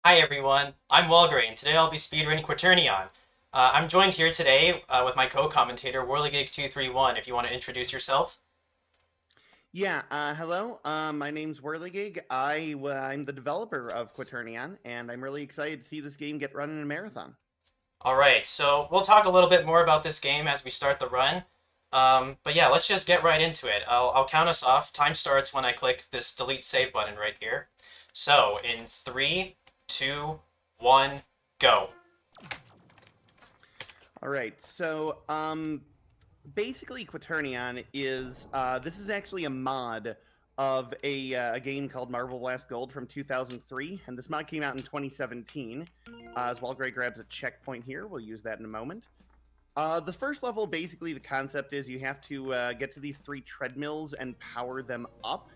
Hi everyone, I'm Walgrey, and today I'll be speedrunning Quaternion. I'm joined here today with my co-commentator Whirligig231. If you want to introduce yourself. Hello. My name's Whirligig. I'm the developer of Quaternion, and I'm really excited to see this game get run in a marathon. All right, so we'll talk a little bit more about this game as we start the run. But yeah, let's just get right into it. I'll count us off. Time starts when I click this delete save button right here. So in three, two, one, go. All right. Basically, Quaternion is this is actually a mod of a game called Marble Blast Gold from 2003, and this mod came out in 2017. As Walgrey grabs a checkpoint here, we'll use that in a moment. The first level, basically, the concept is you have to get to these three treadmills and power them up.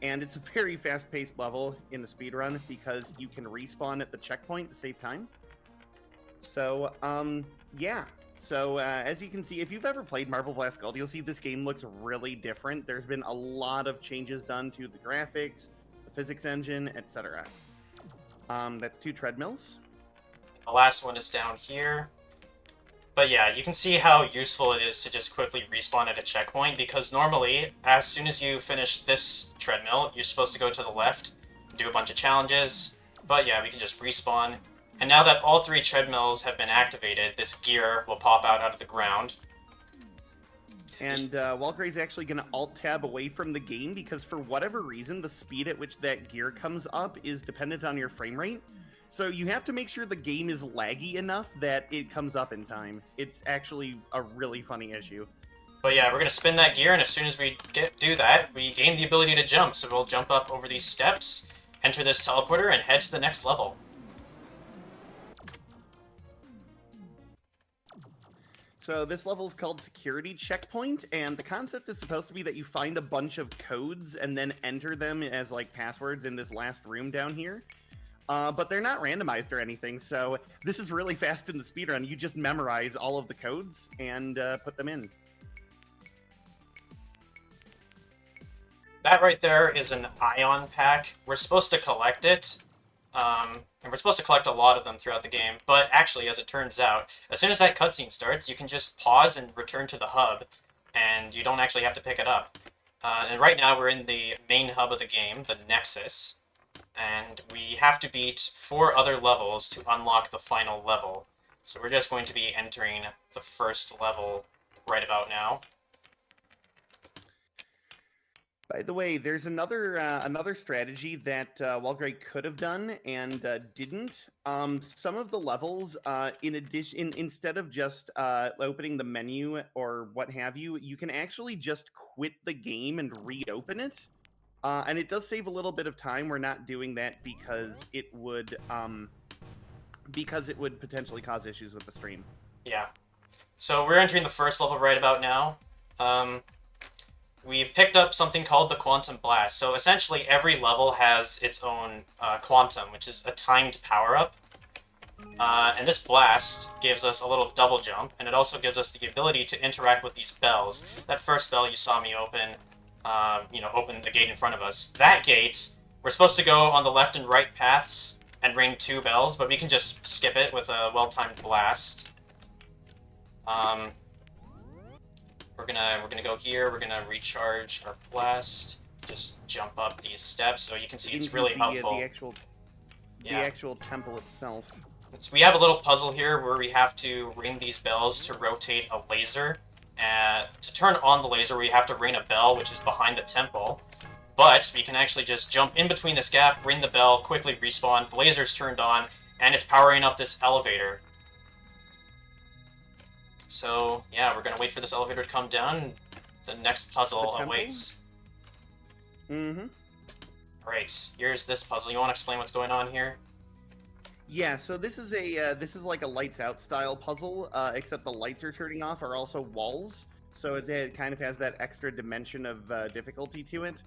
And it's a very fast-paced level in the speedrun because you can respawn at the checkpoint to save time. So, yeah. As you can see, if you've ever played Marble Blast Gold, you'll see this game looks really different. There's been a lot of changes done to the graphics, the physics engine, etc. That's two treadmills. The last one is down here. But yeah, you can see how useful it is to just quickly respawn at a checkpoint, because normally, as soon as you finish this treadmill, you're supposed to go to the left, do a bunch of challenges, but yeah, we can just respawn. And now that all three treadmills have been activated, this gear will pop out of the ground. And Walgray's actually going to alt-tab away from the game because for whatever reason, the speed at which that gear comes up is dependent on your frame rate. So you have to make sure the game is laggy enough that it comes up in time. It's actually a really funny issue. But yeah, we're going to spin that gear, and as soon as we do that, we gain the ability to jump, so we'll jump up over these steps, enter this teleporter, and head to the next level. So this level is called Security Checkpoint, and the concept is supposed to be that you find a bunch of codes and then enter them as like passwords in this last room down here. But they're not randomized or anything, so this is really fast in the speedrun. You just memorize all of the codes and put them in. That right there is an ion pack. We're supposed to collect it, and we're supposed to collect a lot of them throughout the game. But actually, as it turns out, as soon as that cutscene starts, you can just pause and return to the hub, and you don't actually have to pick it up. And right now, we're in the main hub of the game, the Nexus, and we have to beat 4 other levels to unlock the final level. So we're just going to be entering the first level right about now. By the way, there's another strategy that Walgrey could have done and didn't. Some of the levels, instead of just opening the menu or what have you, you can actually just quit the game and reopen it. And it does save a little bit of time. We're not doing that because it would potentially cause issues with the stream. Yeah. So we're entering the first level right about now. Um, we've picked up something called the Quantum Blast. So essentially, every level has its own quantum, which is a timed power up. And this blast gives us a little double jump, and it also gives us the ability to interact with these bells. That first bell you saw me open, open the gate in front of us. That gate, we're supposed to go on the left and right paths and ring 2 bells, but we can just skip it with a well-timed blast. Um, we're gonna go here. We're gonna recharge our blast. Just jump up these steps, so you can see it's Into really helpful. the Yeah. actual temple itself. So we have a little puzzle here where we have to ring these bells to rotate a laser. And to turn on the laser, we have to ring a bell, which is behind the temple. But we can actually just jump in between this gap, ring the bell, quickly respawn. The laser's turned on, and it's powering up this elevator. So yeah, we're gonna wait for this elevator to come down. The next The puzzle temple? awaits. Mm-hmm. Alright, here's this puzzle. You want to explain what's going on here? Yeah, so this is like a lights out style puzzle, except the lights are turning off are also walls, so it kind of has that extra dimension of difficulty to it.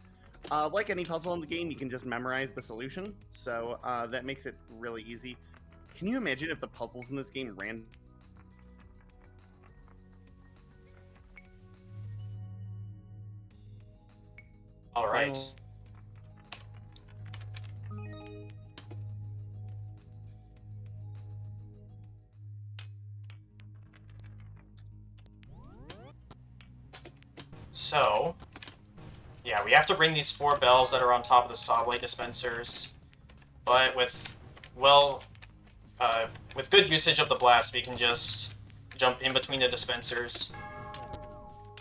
Like any puzzle in the game, you can just memorize the solution, so that makes it really easy. Can you imagine if the puzzles in this game ran? Alright. Final So, yeah, we have to bring these 4 bells that are on top of the saw blade dispensers, but well, with good usage of the blast, we can just jump in between the dispensers.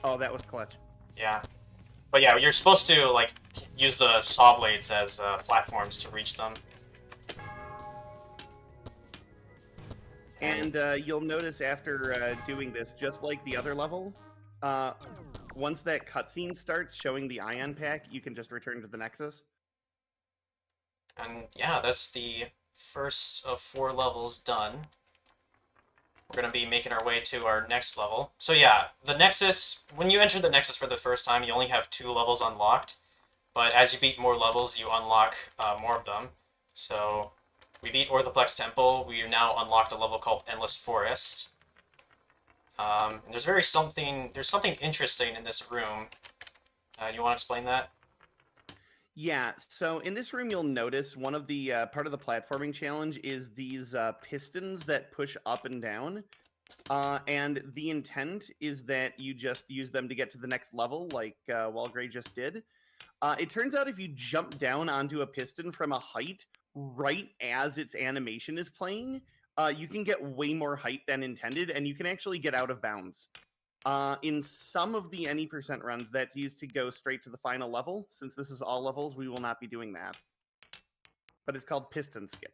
Oh, that was clutch. Yeah. But yeah, you're supposed to, like, use the saw blades as platforms to reach them. And you'll notice after doing this, just like the other level, once that cutscene starts showing the ion pack, you can just return to the Nexus. And yeah, that's the first of 4 levels done. We're going to be making our way to our next level. So yeah, the Nexus, when you enter the Nexus for the first time, you only have 2 levels unlocked. But as you beat more levels, you unlock more of them. So we beat Orthoplex Temple. We now unlocked a level called Endless Forest. And there's something interesting in this room. You want to explain that? Yeah, so in this room, you'll notice one of the part of the platforming challenge is these pistons that push up and down. And the intent is that you just use them to get to the next level, like Walgrey just did. It turns out if you jump down onto a piston from a height right as its animation is playing, you can get way more height than intended, and you can actually get out of bounds. In some of the any percent runs, that's used to go straight to the final level. Since this is all levels, we will not be doing that. But it's called piston skip.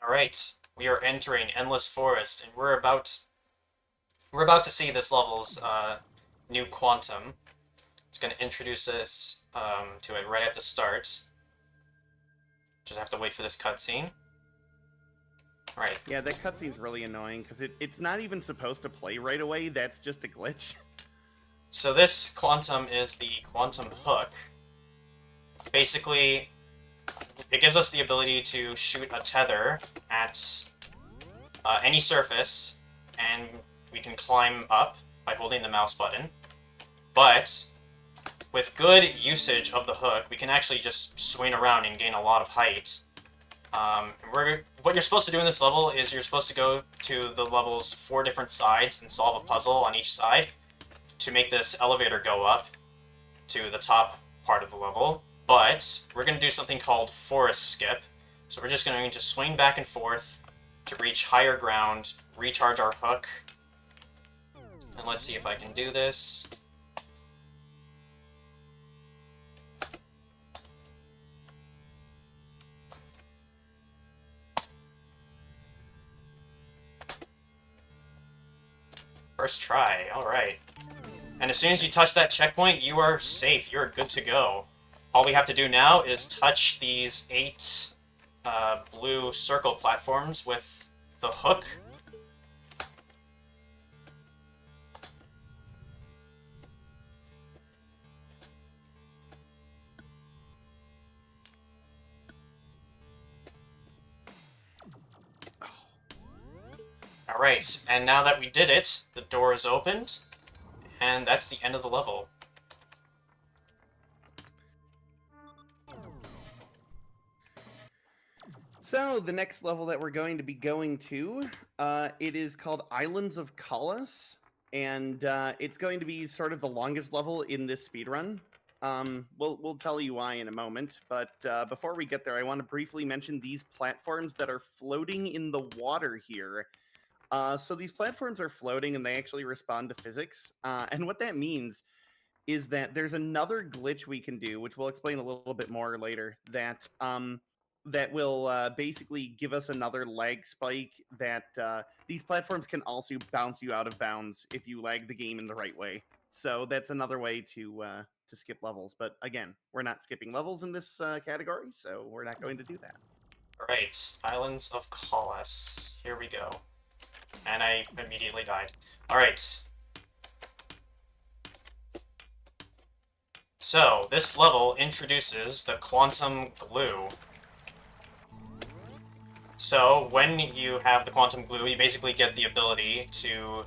All right, we are entering Endless Forest, and we're about to see this level's new quantum. It's going to introduce us to it right at the start. Just have to wait for this cutscene. Right. Yeah, that cutscene's really annoying because it's not even supposed to play right away. That's just a glitch. So this quantum is the quantum hook. Basically, it gives us the ability to shoot a tether at any surface, and we can climb up by holding the mouse button. But with good usage of the hook, we can actually just swing around and gain a lot of height. What you're supposed to do in this level is you're supposed to go to the level's 4 different sides and solve a puzzle on each side to make this elevator go up to the top part of the level. But we're going to do something called forest skip. So we're just going to swing back and forth to reach higher ground, recharge our hook. And let's see if I can do this. First try, alright. And as soon as you touch that checkpoint, you are safe. You're good to go. All we have to do now is touch these 8 blue circle platforms with the hook. Alright, and now that we did it, the door is opened, and that's the end of the level. So the next level that we're going to be going to, it is called Islands of Colossus, and it's going to be sort of the longest level in this speedrun. We'll tell you why in a moment, but before we get there, I want to briefly mention these platforms that are floating in the water here. So these platforms are floating and they actually respond to physics. And what that means is that there's another glitch we can do, which we'll explain a little bit more later, that will basically give us another lag spike that these platforms can also bounce you out of bounds if you lag the game in the right way. So that's another way to skip levels. But again, we're not skipping levels in this category, so we're not going to do that. Alright, Islands of Colossus. Here we go. And I immediately died. Alright. So, this level introduces the quantum glue. So, when you have the quantum glue, you basically get the ability to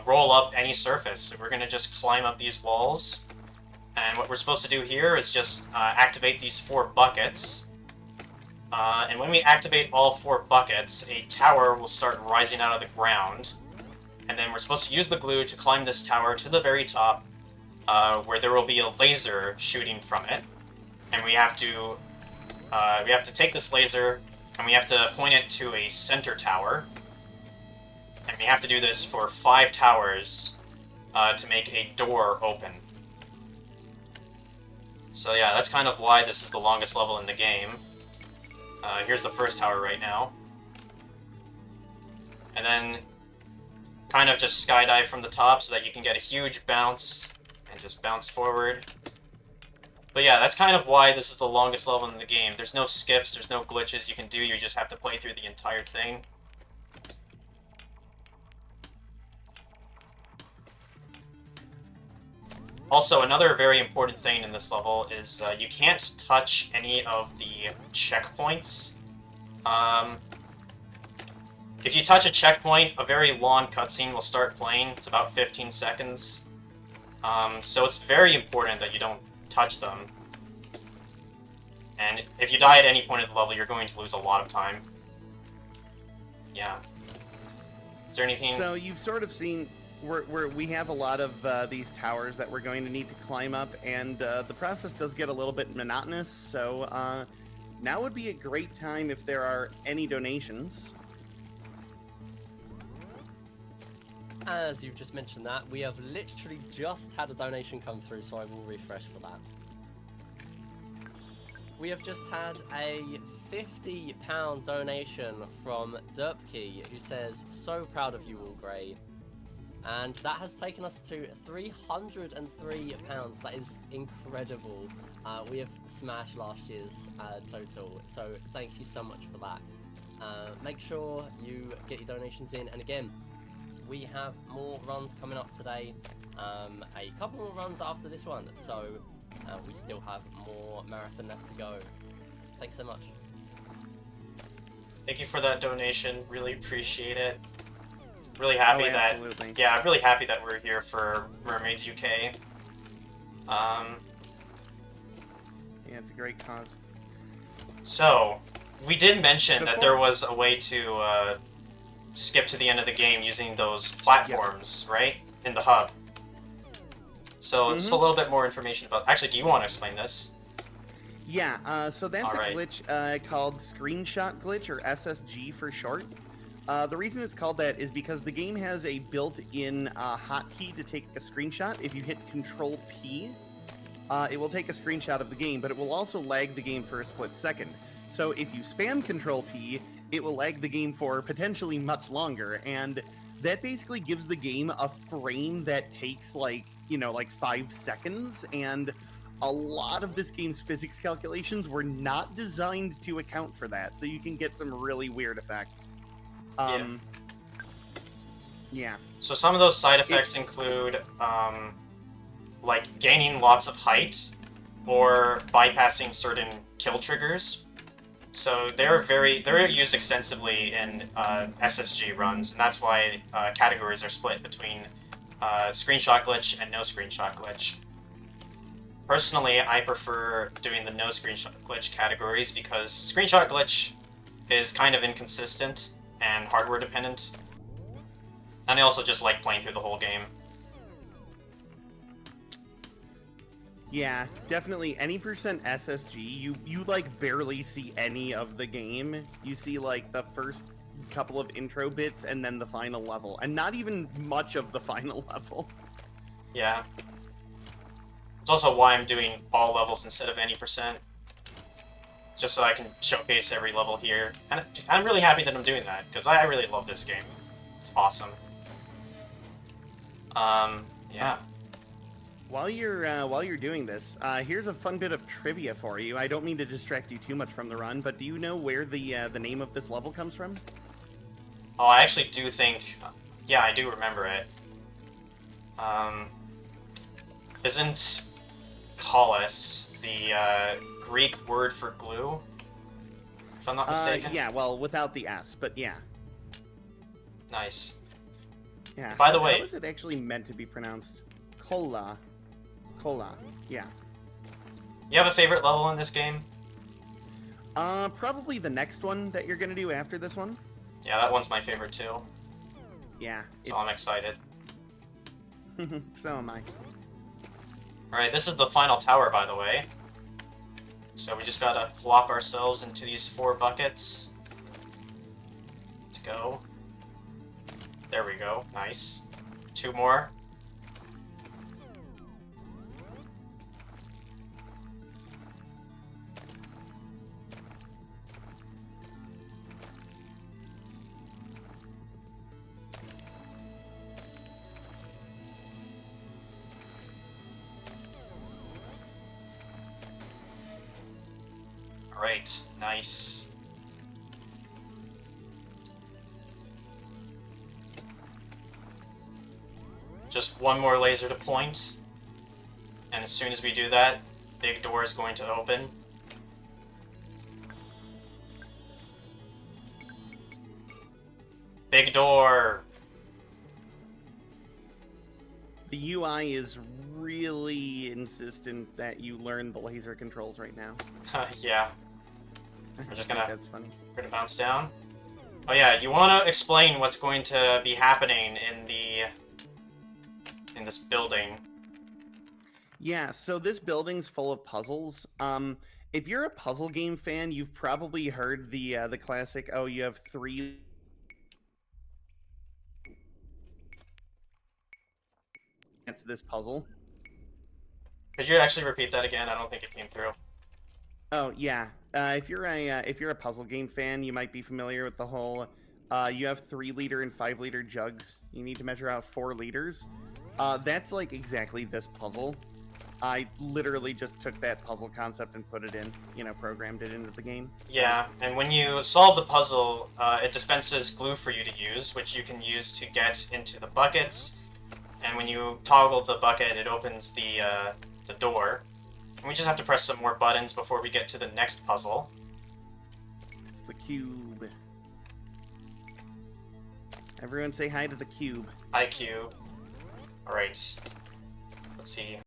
roll up any surface. So we're going to just climb up these walls. And what we're supposed to do here is just activate these 4 buckets. And when we activate all 4 buckets, a tower will start rising out of the ground. And then we're supposed to use the glue to climb this tower to the very top where there will be a laser shooting from it, and we have to take this laser and we have to point it to a center tower, and we have to do this for 5 towers to make a door open. So yeah, that's kind of why this is the longest level in the game. Here's the first tower right now. And then kind of just skydive from the top so that you can get a huge bounce and just bounce forward. But yeah, that's kind of why this is the longest level in the game. There's no skips, there's no glitches you can do, you just have to play through the entire thing. Also, another very important thing in this level is you can't touch any of the checkpoints. If you touch a checkpoint, a very long cutscene will start playing. It's about 15 seconds. So it's very important that you don't touch them. And if you die at any point of the level, you're going to lose a lot of time. Yeah. Is there anything... So you've sort of seen... we have a lot of these towers that we're going to need to climb up, and the process does get a little bit monotonous, so now would be a great time if there are any donations. As you've just mentioned that, we have literally just had a donation come through, so I will refresh for that. We have just had a £50 donation from Derpkey, who says, "So proud of you, Walgrey." And that has taken us to £303. That is incredible. We have smashed last year's total, so thank you so much for that. Make sure you get your donations in, and again, we have more runs coming up today, a couple more runs after this one, so we still have more marathon left to go. Thanks so much. Thank you for that donation, really appreciate it. Really happy absolutely. I'm really happy that we're here for Mermaids UK. Yeah, it's a great cause. So, we did mention that there was a way to skip to the end of the game using those platforms, right? In the hub. So, just a little bit more information about... Actually, do you want to explain this? Yeah, so that's a glitch called Screenshot Glitch, or SSG for short. The reason it's called that is because the game has a built-in hotkey to take a screenshot. If you hit Control P, it will take a screenshot of the game, but it will also lag the game for a split second. So if you spam Control P, it will lag the game for potentially much longer, and that basically gives the game a frame that takes like 5 seconds, and a lot of this game's physics calculations were not designed to account for that, so you can get some really weird effects. Yeah. So some of those side effects include, like gaining lots of height or bypassing certain kill triggers. So they're used extensively in SSG runs, and that's why categories are split between screenshot glitch and no screenshot glitch. Personally, I prefer doing the no screenshot glitch categories because screenshot glitch is kind of inconsistent and hardware dependent. And I also just like playing through the whole game. Yeah, definitely any percent SSG, you like barely see any of the game. You see like the first couple of intro bits and then the final level, and not even much of the final level. Yeah. It's also why I'm doing all levels instead of any percent. Just so I can showcase every level here. And I'm really happy that I'm doing that, because I really love this game. It's awesome. Yeah. While you're doing this, here's a fun bit of trivia for you. I don't mean to distract you too much from the run, but do you know where the name of this level comes from? Oh, I actually do think... Yeah, I do remember it. Isn't Collis the Greek word for glue? If I'm not mistaken? Yeah, well, without the S, but yeah. Nice. Yeah. By the way... How is it actually meant to be pronounced? Cola. Yeah. You have a favorite level in this game? Probably the next one that you're gonna do after this one. Yeah, that one's my favorite too. Yeah. So I'm excited. So am I. Alright, this is the final tower, by the way. So we just gotta plop ourselves into these 4 buckets. Let's go. There we go. Nice. 2 more. Alright, nice. Just 1 more laser to point. And as soon as we do that, big door is going to open. Big door! The UI is really insistent that you learn the laser controls right now. Yeah, I just think gonna- That's funny. we're gonna bounce down. Oh yeah, you want to explain what's going to be happening in this building. Yeah, so this building's full of puzzles. If you're a puzzle game fan, you've probably heard the classic, oh, you have 3 It's this puzzle. Could you actually repeat that again? I don't think it came through. Oh yeah, if you're a puzzle game fan, you might be familiar with the whole. You have 3-liter and 5-liter jugs. You need to measure out 4 liters. That's like exactly this puzzle. I literally just took that puzzle concept and put it in, programmed it into the game. Yeah, and when you solve the puzzle, it dispenses glue for you to use, which you can use to get into the buckets. And when you toggle the bucket, it opens the door. And we just have to press some more buttons before we get to the next puzzle. It's the cube. Everyone say hi to the cube. IQ. Alright. Let's see.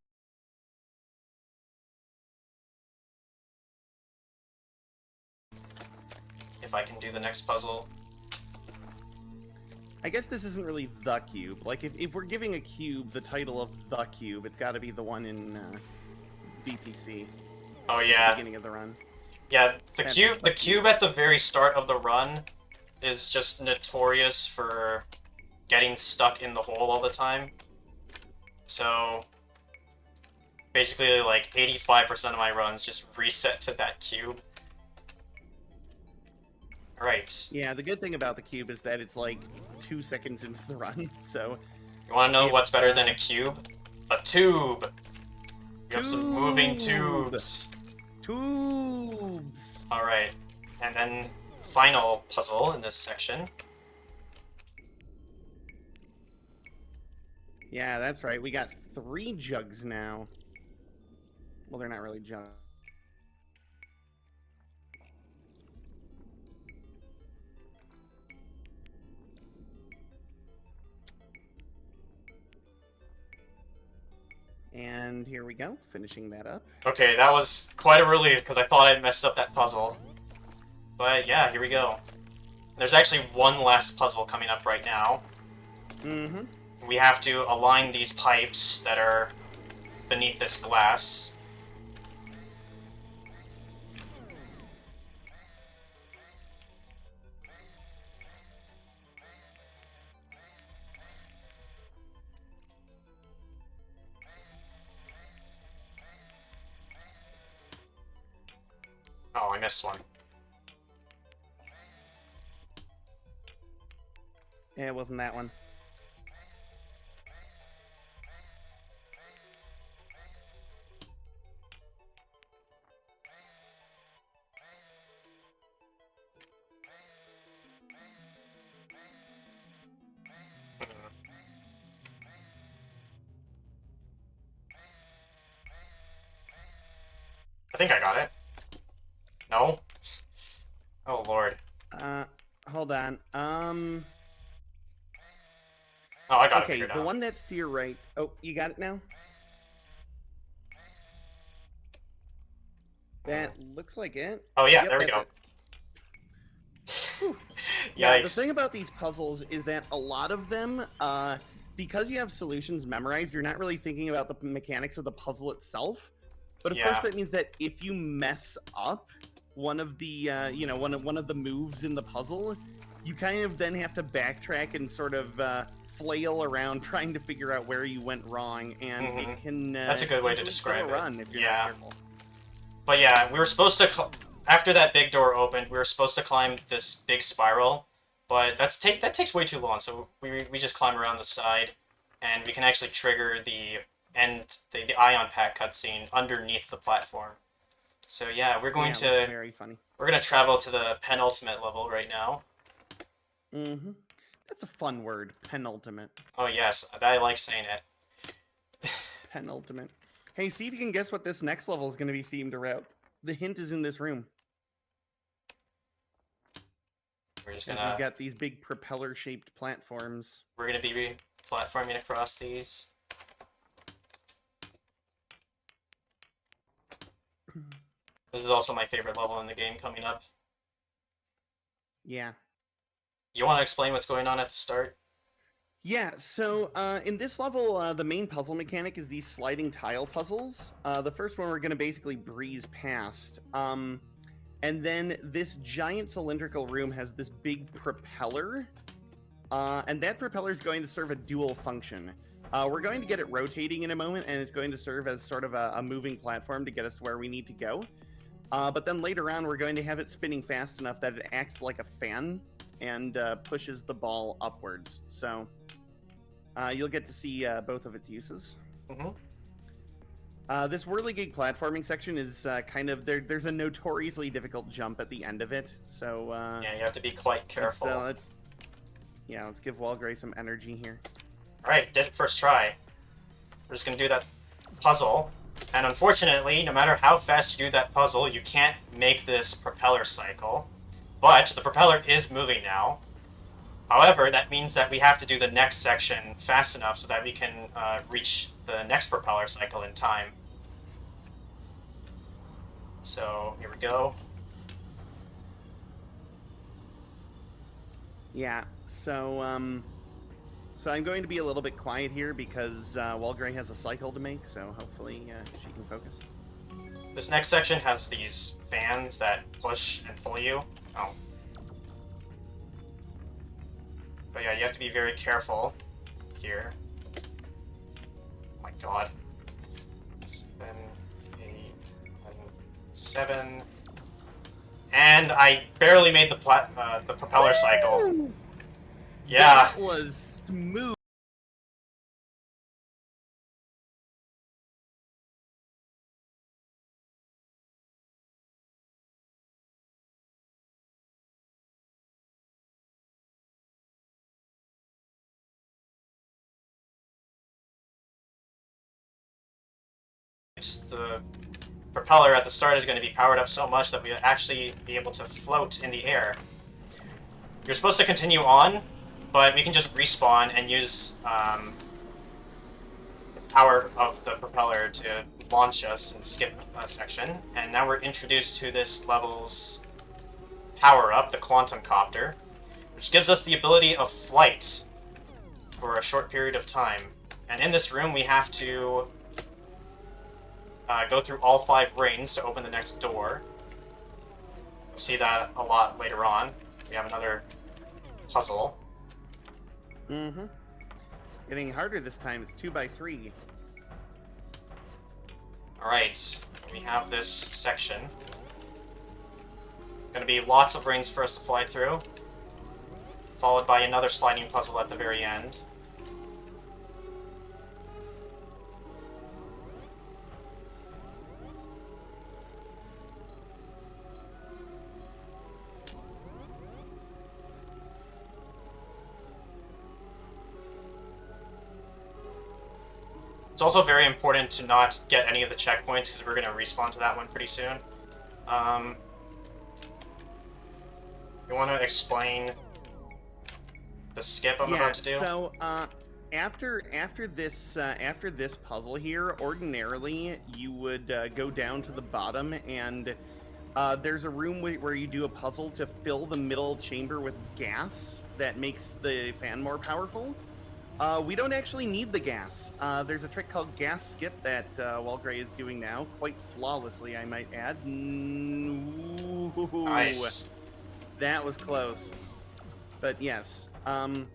If I can do the next puzzle. I guess this isn't really the cube. Like, if we're giving a cube the title of the cube, it's got to be the one in BPC. Oh At the yeah. beginning of the run. Yeah, the That's cube the cube at the very start of the run is just notorious for getting stuck in the hole all the time. So basically like 85% of my runs just reset to that cube. Alright. Yeah, the good thing about the cube is that it's like 2 seconds into the run, so... You wanna know If, what's better than a cube? A tube! You have some moving Tube. tubes. Tubes! Alright. And then final puzzle in this section. Yeah, that's right. We got 3 jugs now. Well, they're not really jugs. And here we go, finishing that up. Okay, that was quite a relief because I thought I'd messed up that puzzle. But yeah, here we go. There's actually one last puzzle coming up right now. Mm-hmm. We have to align these pipes that are beneath this glass. Oh, I missed one. Yeah, it wasn't that one. I think I got it. No? Oh, Lord. Hold on. Oh, I got it Okay, figured the out. one that's to your right. Oh, you got it now? That looks like it. Oh, yeah, Yep, there we that's go. it. Yeah, the Yikes. thing about these puzzles is that a lot of them, because you have solutions memorized, you're not really thinking about the mechanics of the puzzle itself. But of Yeah. course, that means that if you mess up one of the one of the moves in the puzzle, you kind of then have to backtrack and sort of flail around trying to figure out where you went wrong, and it can That's a good way to easily describe kill a run if you're Yeah. not careful. But yeah, we were supposed to after that big door opened, we were supposed to climb this big spiral, but that takes way too long. So we just climb around the side, and we can actually trigger the ion pack cutscene underneath the platform. So yeah, we're going Yeah, to very funny. we're gonna travel to the penultimate level right now. Mm-hmm. That's a fun word, penultimate. Oh yes, I like saying it. Penultimate. Hey, see if you can guess what this next level is going to be themed around. The hint is in this room. We're just We've gonna got these big propeller-shaped platforms. we're gonna be platforming across these. This is also my favorite level in the game coming up. Yeah. You want to explain what's going on at the start? Yeah, so in this level, the main puzzle mechanic is these sliding tile puzzles. The first one we're going to basically breeze past. And then this giant cylindrical room has this big propeller. And that propeller is going to serve a dual function. We're going to get it rotating in a moment, and it's going to serve as sort of a moving platform to get us to where we need to go. But then later on, we're going to have it spinning fast enough that it acts like a fan and pushes the ball upwards. So you'll get to see both of its uses. Mm-hmm. This whirligig platforming section is kind of there's a notoriously difficult jump at the end of it. So Yeah, you have to be quite careful. Let's give Walgrey some energy here. All right, did it first try. We're just gonna do that puzzle, and unfortunately, no matter how fast you do that puzzle, you can't make this propeller cycle. But the propeller is moving now. However, that means that we have to do the next section fast enough so that we can reach the next propeller cycle in time. So here we go. Yeah. So I'm going to be a little bit quiet here because Walgrey has a cycle to make. So hopefully she can focus. This next section has these fans that push and pull you. Oh. But yeah, you have to be very careful here. Oh my god. 7, 8, 7. And I barely made the propeller cycle. Yeah. That was smooth. The propeller at the start is going to be powered up so much that we'll actually be able to float in the air. You're supposed to continue on, but we can just respawn and use the power of the propeller to launch us and skip a section. And now we're introduced to this level's power-up, the Quantum Copter, which gives us the ability of flight for a short period of time. And in this room, we have to go through all 5 rings to open the next door. We'll see that a lot later on. We have another puzzle. Mm-hmm. Getting harder this time. It's 2 by 3. Alright, we have this section. Gonna be lots of rings for us to fly through, followed by another sliding puzzle at the very end. It's also very important to not get any of the checkpoints because we're going to respawn to that one pretty soon. You want to explain the skip I'm about to do? So after this puzzle here, ordinarily you would go down to the bottom, and there's a room where you do a puzzle to fill the middle chamber with gas that makes the fan more powerful. We don't actually need the gas. There's a trick called gas skip that Walgrey is doing now, quite flawlessly, I might add. Ooh, Nice. that was close. But yes. And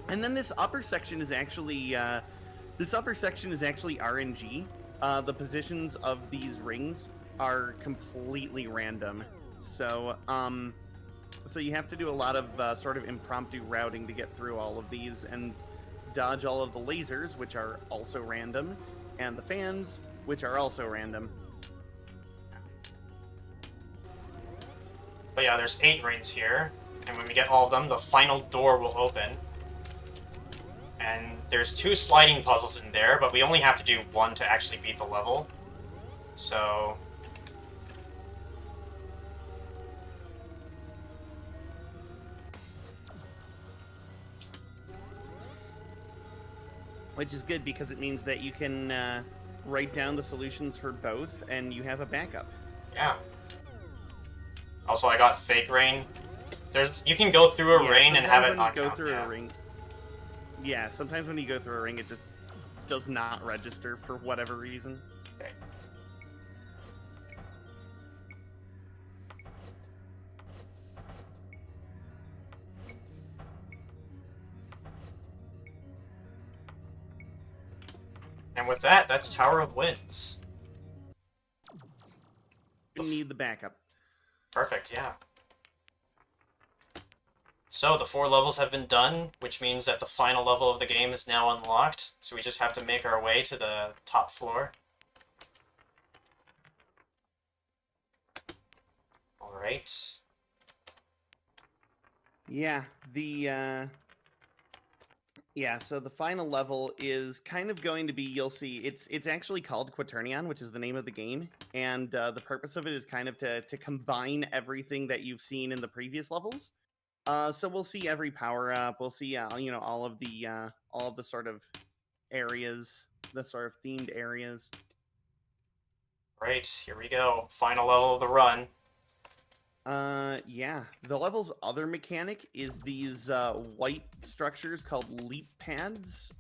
then this upper section is actually RNG. The positions of these rings are completely random. So so you have to do a lot of sort of impromptu routing to get through all of these and dodge all of the lasers, which are also random, and the fans, which are also random. But yeah, there's 8 rings here, and when we get all of them, the final door will open. And there's 2 sliding puzzles in there, but we only have to do 1 to actually beat the level. So... Which is good because it means that you can write down the solutions for both, and you have a backup. yeah. Also, I got fake rain. You can go through a rain and have it not count. A ring. Yeah, sometimes when you go through a ring, it just does not register for whatever reason. Okay. And with that, that's Tower of Winds. You need the backup. Perfect, yeah. So the 4 levels have been done, which means that the final level of the game is now unlocked. So we just have to make our way to the top floor. Alright. Yeah, so the final level is kind of going to be, you'll see, it's actually called Quaternion, which is the name of the game, and the purpose of it is kind of to combine everything that you've seen in the previous levels. So we'll see every power up, we'll see all of the sort of areas, the sort of themed areas. Right, here we go. Final level of the run. Yeah. The level's other mechanic is these white structures called leap pads.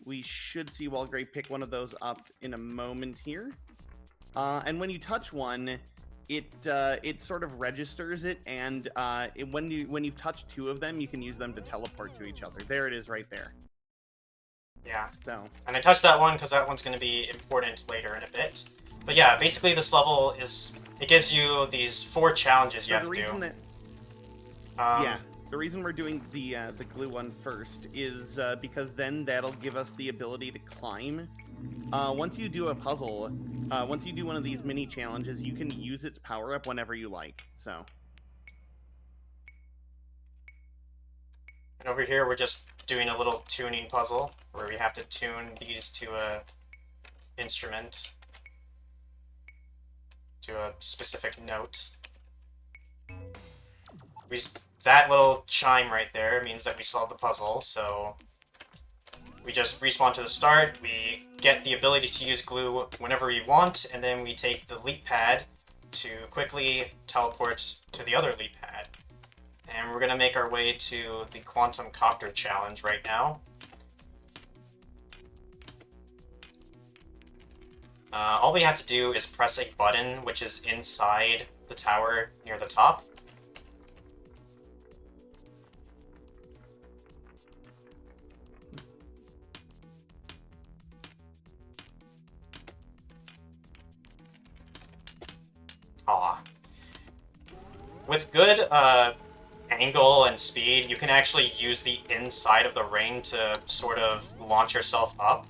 We should see Walgrey pick one of those up in a moment here. And when you touch one, it sort of registers it, and when you've touched 2 of them, you can use them to teleport to each other. There it is, right there. Yeah. So. And I touched that one because that one's going to be important later in a bit. But yeah, basically this level it gives you these 4 challenges you have to do. The reason we're doing the glue one first is because then that'll give us the ability to climb. Once you do a puzzle, once you do one of these mini challenges, you can use its power up whenever you like. So. And over here, we're just doing a little tuning puzzle where we have to tune these to a instrument, to a specific note. That little chime right there means that we solved the puzzle, so we just respawn to the start, we get the ability to use glue whenever we want, and then we take the leap pad to quickly teleport to the other leap pad. And we're going to make our way to the Quantum Copter Challenge right now. All we have to do is press a button which is inside the tower near the top. With good angle and speed, you can actually use the inside of the ring to sort of launch yourself up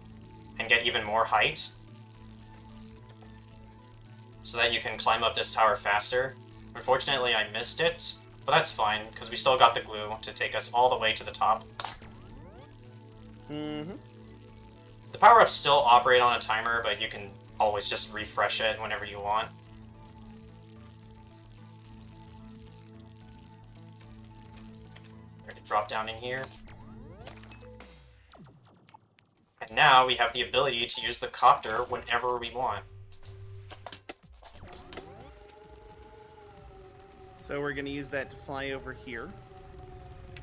and get even more height, so that you can climb up this tower faster. Unfortunately, I missed it, but that's fine, because we still got the glue to take us all the way to the top. Mm-hmm. The power-ups still operate on a timer, but you can always just refresh it whenever you want. Ready to drop down in here. And now we have the ability to use the copter whenever we want. So we're going to use that to fly over here.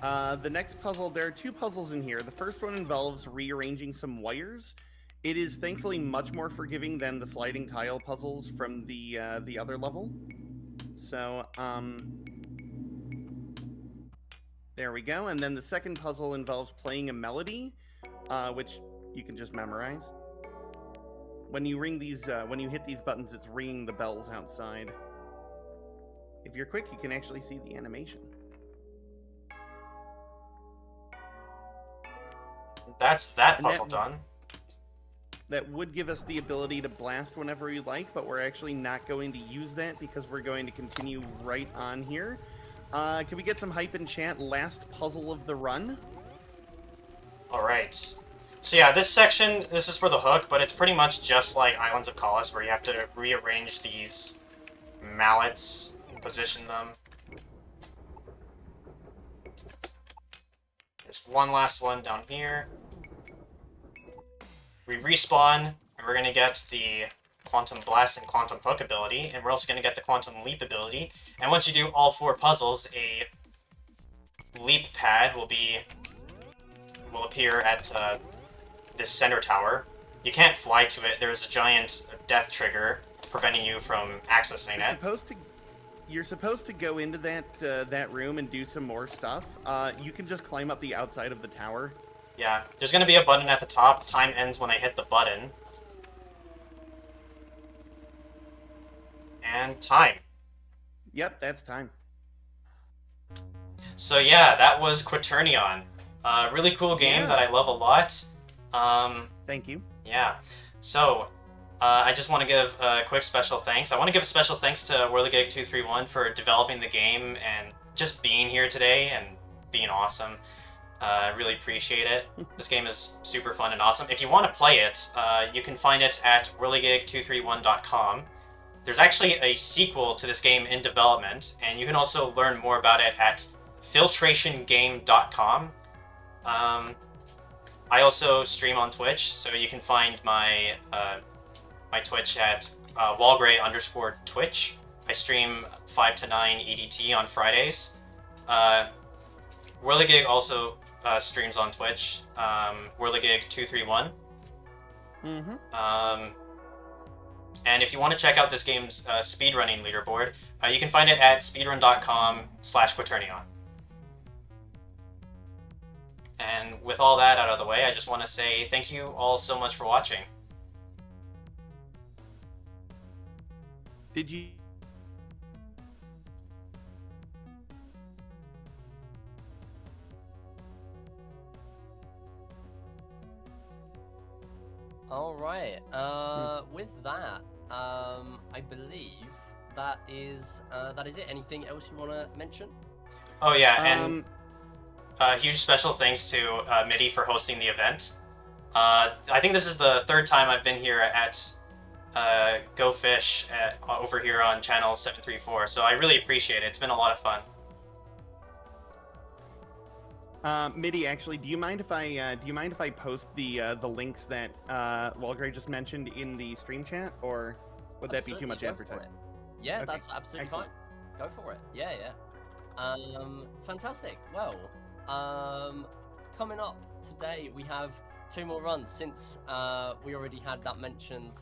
The next puzzle, there are two puzzles in here. The first one involves rearranging some wires. It is thankfully much more forgiving than the sliding tile puzzles from the other level. So, there we go. And then the second puzzle involves playing a melody, which you can just memorize. When you ring these, when you hit these buttons, it's ringing the bells outside. If you're quick, you can actually see the animation. That's that And puzzle done. That would give us the ability to blast whenever we like, but we're actually not going to use that because we're going to continue right on here. Can we get some hype in chat? Last puzzle of the run. All right. So yeah, this section, this is for the hook, but it's pretty much just like Islands of Collis, where you have to rearrange these mallets and position them. There's one last one down here. We respawn, and we're going to get the Quantum Blast and Quantum Hook ability, and we're also going to get the Quantum Leap ability. And once you do all 4 puzzles, a leap pad will appear at this center tower. You can't fly to it. There's a giant death trigger preventing you from accessing it. You're supposed to go into that room and do some more stuff. You can just climb up the outside of the tower. Yeah, there's going to be a button at the top. Time ends when I hit the button. And time. Yep, that's time. So yeah, that was Quaternion. Really cool game that I love a lot. Thank you. Yeah. So, I just want to give a quick special thanks. I want to give a special thanks to Whirligig231 for developing the game and just being here today and being awesome. I really appreciate it. This game is super fun and awesome. If you want to play it, you can find it at whirligig231.com. There's actually a sequel to this game in development, and you can also learn more about it at filtrationgame.com. I also stream on Twitch, so you can find my my Twitch at Walgrey_Twitch. I stream 5 to 9 EDT on Fridays. Whirligig also streams on Twitch, Whirligig231. And if you want to check out this game's speedrunning leaderboard, you can find it at speedrun.com/Quaternion. And with all that out of the way, I just want to say thank you all so much for watching. Did you... All right. With that, I believe that is it. Anything else you want to mention? Oh yeah, and huge special thanks to MIDI for hosting the event. I think this is the 3rd time I've been here at Go Fish over here on channel 734, so I really appreciate it. It's been a lot of fun. MIDI, actually, do you mind if I post the links that Walgrey just mentioned in the stream chat, or would that be too much advertising? Yeah, Okay. that's absolutely Excellent. fine. Go for it. Yeah. Fantastic. Well, coming up today we have 2 more runs since we already had that mentioned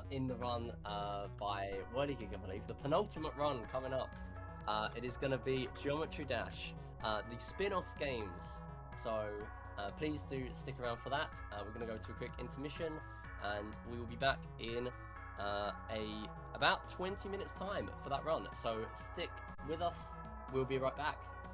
in the run by Whirligig, I believe. The penultimate run coming up. It is going to be Geometry Dash. The spin-off games. So please do stick around for that. We're going to go to a quick intermission, and we will be back in about 20 minutes time for that run. So stick with us. We'll be right back.